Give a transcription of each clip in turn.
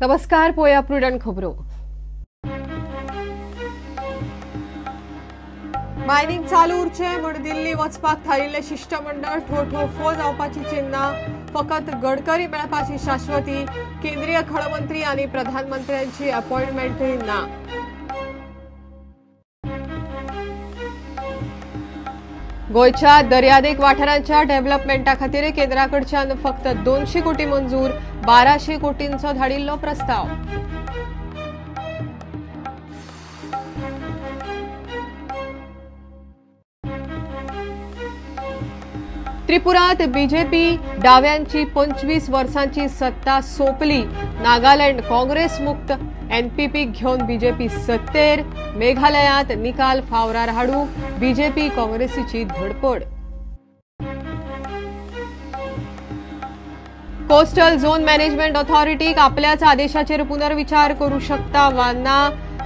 नमस्कार, पोया प्रुडंट खबरो। मायनिंग चालू उरचे म्हण दिल्ली वचपाक थारिल्ले शिष्टमंडळ ठोठो फो जावपाची चिन्ह, फकत गडकरी मेळपाची शाश्वती, केंद्रीय खळमंत्री आणि प्रधानमंत्र्यांची अपॉइंटमेंटूय ना। गोयच्या दर्यादेग वाठारांच्या डेव्हलपमेंटा खातीर केंद्राकडच्यान फक्त 200 कोटी मंजूर, 1200 कोटींचो धाडिल्लो प्रस्ताव। त्रिपुरात बीजेपी डाव्यांची 25 वर्सांची सत्ता सोंपली, नागालँड काँग्रेस मुक्त, एनपीपी घेवन बीजेपी सत्तेर, मेघालयात निकाल फावरार हाडूंक बीजेपी काँग्रेसीची धडपड। कोस्टल झोन मॅनेजमेंट ऑथॉरिटीक आपल्याच आदेशाचेर पुनर्विचार करू शकता वा ना,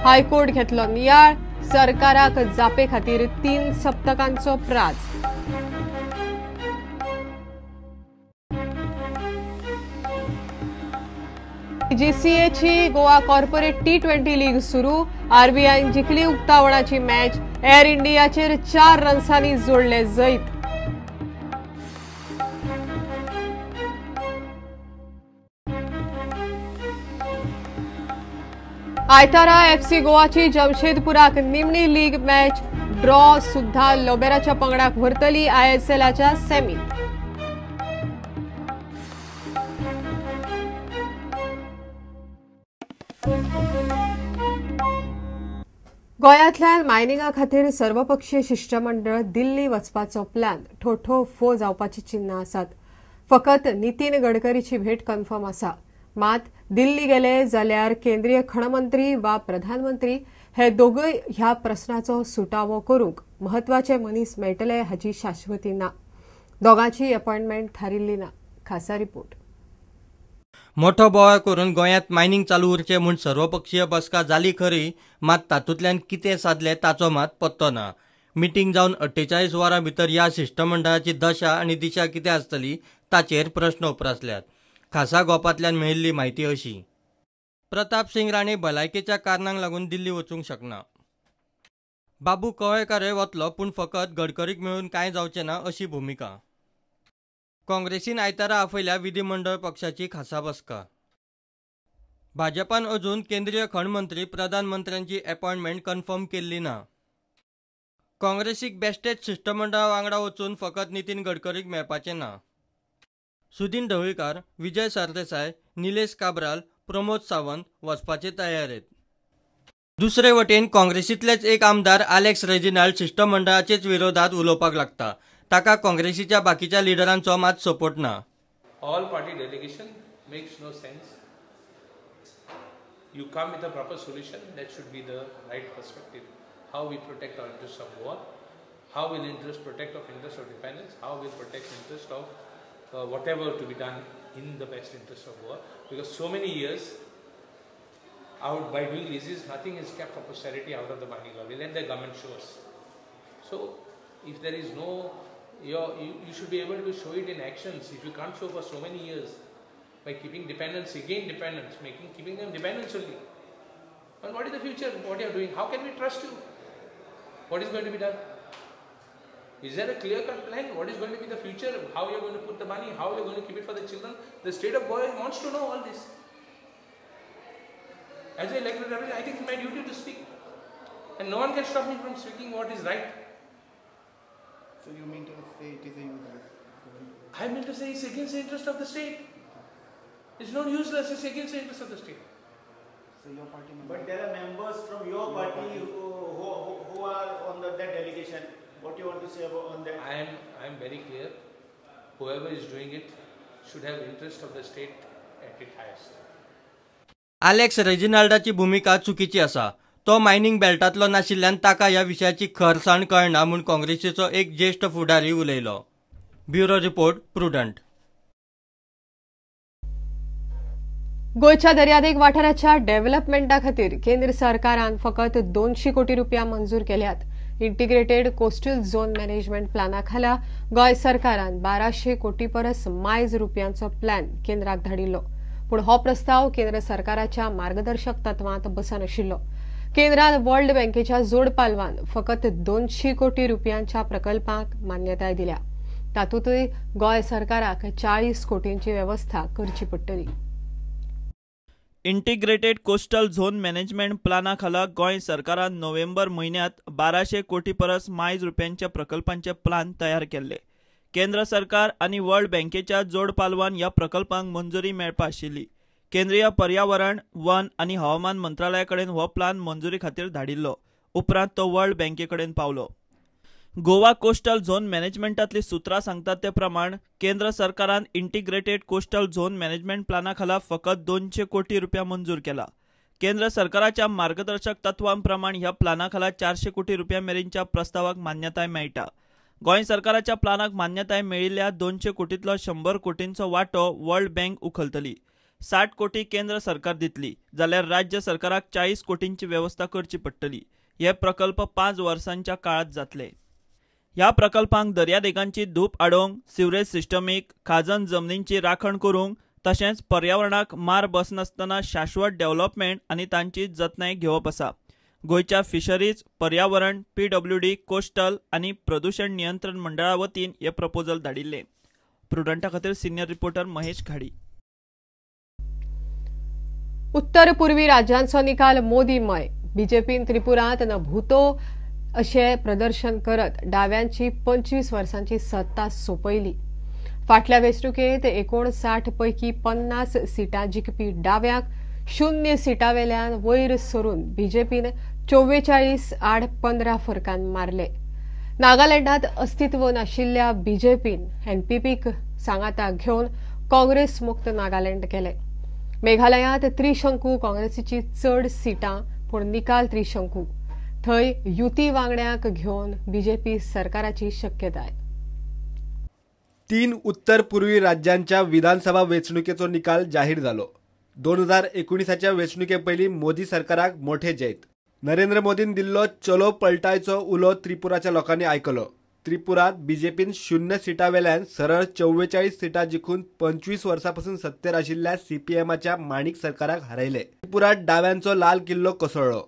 हायकोर्ट घेतलो नियाळ, सरकाराक जापे खातीर 3 सप्तकांचो प्राझ। जीसीएची गोवा कॉर्पोरेट T20 लीग सुरू, आरबीआयन जिखली उक्तावणाची मॅच, एअर इंडियाचेर 4 रन्सांनी जोडले जैत। आयतारा एफसी गोवाची जमशेदपुराक निमणी लीग मॅच, ड्रॉ सुद्धा लोबेराच्या पंगडाक व्हरतली आयएसएलच्या सेमीत। गोंयांतल्यान मायनिंगा खातीर सर्वपक्षीय शिष्टमंडळ दिल्ली वचपाचो प्लॅन ठोठो फो जावपाची चिन्ह आसात। फकत नितीन गडकरीची भेट कन्फर्म आसा, मात दिल्ली गेले जाल्यार केंद्रीय खणमंत्री वा प्रधानमंत्री हे दोगूय ह्या प्रस्नाचो सुटावो करूंक महत्वाचे मनीस मेळटले हाची शाश्वती ना। दोगांची अपॉइंटमेंट थारिल्ली ना। खासा रिपोर्ट। मोठो बोवाळ करून गोंयांत मायनिंग चालू उरचे म्हूण सर्वपक्षीय बसका जाली खरी, मात तातूंतल्यान कितें साधले ताचो मात पत्तो ना। मिटींग जावन 48 वरां भितर ह्या शिष्टमंडळाची दशा आनी दिशा कितें आसतली ताचेर प्रस्न उपरासल्यात। खासा गोपांतल्यान मेळिल्ली म्हायती अशी। प्रताप सिंग राणे भलायकेच्या कारणांक लागून दिल्ली वचूंक शकना। बाबू कवळेकारूय वतलो पूण फकत गडकरीक मेळून कांय जावचें ना अशी भुमिका। काँग्रेसीन आयतारा आपयल्या विधिमंडळ पक्षाची खासा बसका। भाजपान अजून केंद्रीय खणमंत्री प्रधानमंत्र्यांची अपॉइंटमेंट कन्फर्म केल्ली ना। काँग्रेसीक बेश्टेच शिष्टमंडळा वांगडा वचून फकत नितीन गडकरीक मेळपाचें ना। सुदीन ढवळीकार, विजय सरदेसाय, निलेश काब्राल, प्रमोद सावंत वचपाचे तयारेत। दुसरे वटेन काँग्रेसींतलेच एक आमदार अलेक्स रेजिनाल्ड शिष्टमंडळाचेच विरोधात उलोवपाक लागता। ताका काँग्रेसीच्या बाकीच्या लिडरांचो मात सपोर्ट ना। All party delegation makes no sense. You come with a proper solution, that should be the right perspective. How we protect our interests of war, how will protect of interest of defendants, how will protect interest of whatever to be done in the best interest of war. Because so many years out by doing this, nothing is kept for posterity out of the mining law. We'll let the government show us. So if there is no you should be able to show it in actions. If you can't show for so many years by keeping dependents, keeping them dependents only. And what is the future? What you are doing? How can we trust you? What is going to be done? Is there a clear-cut plan? What is going to be the future? How you are going to put the money? How you are going to keep it for the children? The state of Goa wants to know all this. As an elected representative, I think it's my duty to speak, and no one can stop me from speaking what is right. So you mean to say it is a useless? I mean to say it's against the interest of the state. It's not useless, it's against the interest of the state. So your party members. But there are members from your party who are on that delegation. What do you want to say on that? I am very clear. Whoever is doing it should have interest of the state at its highest. Alex रेजिनाल्डाची भूमिका चुकीची आसा। तो mining बेल्टांतलो नाशिल्ल्यान ताका ह्या विशयाची खरसाण कळना म्हूण काँग्रेसीचो एक ज्येष्ठ फुडारी उलयलो। Bureau report, prudent. गोयच्या दर्यादेग वाठाराच्या डेव्हलपमेंटा खातीर केंद्र सरकारान फकत 200 कोटी रुपया मंजूर केल्यात। इंटिग्रेटेड कोस्टल झोन मॅनेजमेंट प्लॅना खाला गोय सरकारान 1200 कोटी परस मायज रुपयांचो प्लॅन केंद्राक धाडिल्लो। पूण हो प्रस्ताव केंद्र सरकाराच्या मार्गदर्शक तत्वांत बसनाशिल्लो. केंद्रान वर्ल्ड बँकेच्या जोड पालवान फकत 200 कोटी रुपयांच्या प्रकल्पांक मान्यताय दिल्या. तातूंतय गोंय सरकाराक 40 कोटींची व्यवस्था करची पडटली. इंटिग्रेटेड कोस्टल झोन मॅनेजमेंट प्लाना खाला गोंय सरकारान नोव्हेंबर म्हयन्यांत 1200 कोटी परस मायज रुपयांच्या प्रकल्पांचे प्लान तयार केल्ले. केंद्र सरकार आनी वर्ल्ड बँकेच्या जोड पालवान ह्या प्रकल्पांक मंजुरी मेळपा आशिल्ली. केंद्रीय पर्यावरण, वन आनी हवामान मंत्रालया कडेन हो प्लान मंजुरी खातीर धाडिल्लो. उपरांत तो वर्ल्ड बँके कडेन पावलो. गोवा कोस्टल झोन मॅनेजमेंटांतली सुत्रां सांगतात ते प्रमाण केंद्र सरकारान इंटिग्रेटेड कोस्टल झोन मॅनेजमेंट प्लाना खाला फकत 200 कोटी रुपया मंजूर केला. केंद्र सरकाराच्या मार्गदर्शक तत्वां प्रमाण ह्या प्लाना खाला 400 कोटी रुपया मेरेनच्या प्रस्तावाक मान्यताय मेळटा. गोंय सरकाराच्या प्लानाक मान्यताय मेळिल्ल्या 200 कोटींतलो 100 कोटींचो वांटो वर्ल्ड बँक उखलतली. 60 कोटी केंद्र सरकार दितली जाल्यार राज्य सरकाराक 40 कोटींची व्यवस्था करची पडटली. हे प्रकल्प 5 वर्सांच्या काळात जातले. ह्या प्रकल्पांक दर्यादेगांची धूप आडोवंक, सिवरेज सिस्टमीक, खाजन जमनींची राखण करूंक तशेंच पर्यावरणाक मार बसनासतना शाश्वत डेव्हलपमेंट आनी तांची जतनाय घेवप आसा. गोंयच्या फिशरीज, पर्यावरण, PWD, कोस्टल आनी प्रदूषण नियंत्रण मंडळा वतीन हे प्रपोजल धाडिल्ले. प्रुडंटा खातीर सिनियर रिपोर्टर महेश घाडी. उत्तर पूर्वी राज्यांचो निकाल मोदीमय. बीजेपीन त्रिपुरांत न भूतो अशें प्रदर्शन करत डाव्यांची 25 वर्सांची सत्ता सोंपयली. फाटल्या वेंचणुकेंत 59 पैकी 50 सिटां जिखपी डाव्यांक 0 सिटां वेल्यान वयर सरून बीजेपीन 44 आड 15 फरकान मारले. नागालँडांत अस्तित्व नाशिल्ल्या बीजेपीन NPPक सांगाता घेवन काँग्रेस मुक्त नागालँड केले. मेघालयांत त्रिशंकू काँग्रेसीची चड सिटां पूण निकाल त्रिशंकू. थंय युती वांगड्यांक घेवन बीजेपी सरकाराची शक्यताय. 3 उत्तर पूर्वी राज्यांच्या विधानसभा वेंचणुकेचो निकाल जाहीर जालो. 2019च्या वेंचणुके पयलीं मोदी सरकाराक मोठे जैत. नरेंद्र मोदीन दिल्लो चलो पलटायचो उलो त्रिपुराच्या लोकांनी आयकलो. त्रिपुरात बीजेपीन 0 सिटां वेल्यान सरळ 44 सिटां जिखून 25 वर्सांपासून सत्तेर आशिल्ल्या CPMच्या माणिक सरकाराक हारयले. त्रिपुरात डाव्यांचो लाल किल्लो कोसळ्ळो.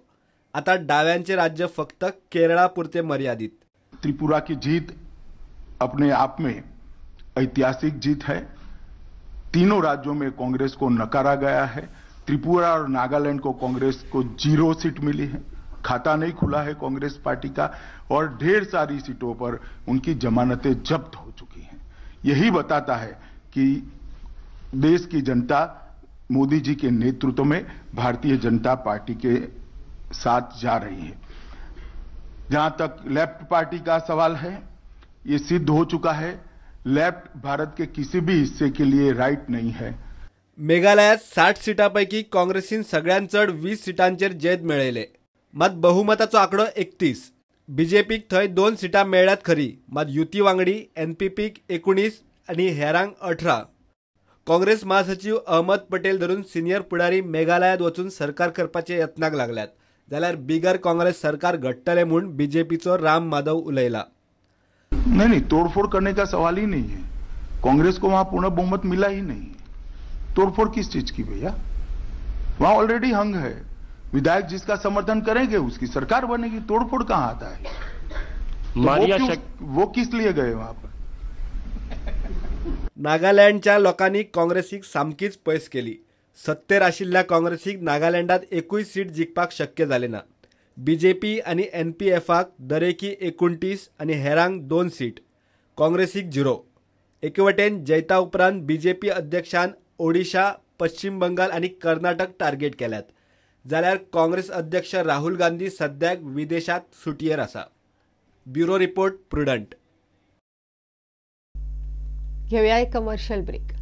आता डाव्यांचे राज्य फक्त केरळा पुरते मर्यादित. त्रिपुरा की जीत अपने आप में ऐतिहासिक जीत है. तीनों राज्यों में कांग्रेस को नकारा गया है. त्रिपुरा और नागालैंड को कांग्रेस को 0 सीट मिली है. खाता नहीं खुला है कांग्रेस पार्टी का और ढेर सारी सीटों पर उनकी जमानतें जब्त हो चुकी हैं. यही बताता है कि देश की जनता मोदी जी के नेतृत्व में भारतीय जनता पार्टी के साथ जा रही है. जहां तक लेफ्ट पार्टी का सवाल है, ये सिद्ध हो चुका है लेफ्ट भारत के किसी भी हिस्से के लिए राइट नहीं है. मेघालयात 60 सिटांपैकी काँग्रेसीन सगळ्यांत चड 20 सिटांचेर जैत मेळयले. मात बहुमताचो आंकडो 31. बीजेपीक थंय 2 सिटां मेळ्ळ्यात खरी, मात युती वांगडी NPPक 19 आनी हेरांक 18. काँग्रेस महासचिव अहमद पटेल धरून सिनियर फुडारी मेघालयात वचून सरकार करपाचे यत्नाक लागल्यात. जाल्यार बिगर काँग्रेस सरकार घडटले म्हूण बीजेपीचो राम माधव उलयला. नहीं, तोड़फोड़ करने का सवाल ही नहीं है. कांग्रेस को वहां पूर्ण बहुमत मिला ही नहीं. तोड़फोड़ किस चीज की भैया? वहां ऑलरेडी हंग है. विधायक जिसका समर्थन करेंगे उसकी सरकार बनेगी. तोड़फोड़ कहां आता है? तो वो किस लिए गए वहां पर? नागालँडच्या लोकांनी काँग्रेसीक सामकीच पयस केली. सत्तेर आशिल्ल्या काँग्रेसीक नागालँडात एकूय सीट जिखपाक शक्य जालें ना. बीजेपी आनी NPFक दरेकी 29 आनी हेरांक 2 सीट. काँग्रेसीक 0. एकवटेन जैता उपरांत बीजेपी अध्यक्षान ओडिशा, पश्चिम बंगाल आनी कर्नाटक टार्गेट केल्यात. जाल्यार काँग्रेस अध्यक्ष राहुल गांधी सद्याक विदेशात सुटयेर आसा. Bureau report, prudent. घेऊया एक कमर्शियल ब्रेक.